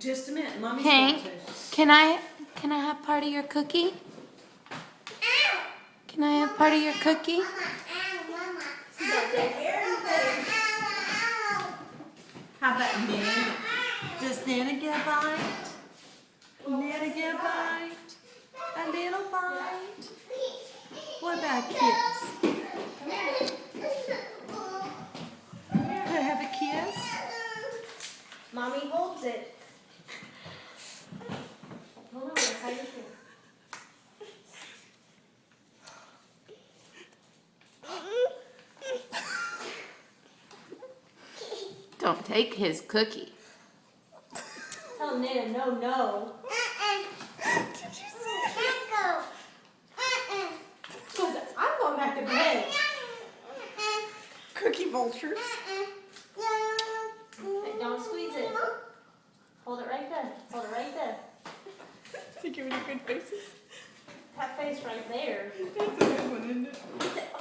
Just a minute, Mommy's Hank, going to. can I have part of your cookie? Can I have part of your cookie? How about Nana? Does Nana get a bite? Nana get a bite? A little bite? What about kiss? Could I have a kiss? Mommy holds it. Hold on, how you feel? Don't take his cookie. Tell Nana no. Because I'm going back to bed. Cookie vultures. Hey, don't squeeze it. Hold it right there. Hold it right there. To give it a good faces. That face right there. That's a good one, isn't it?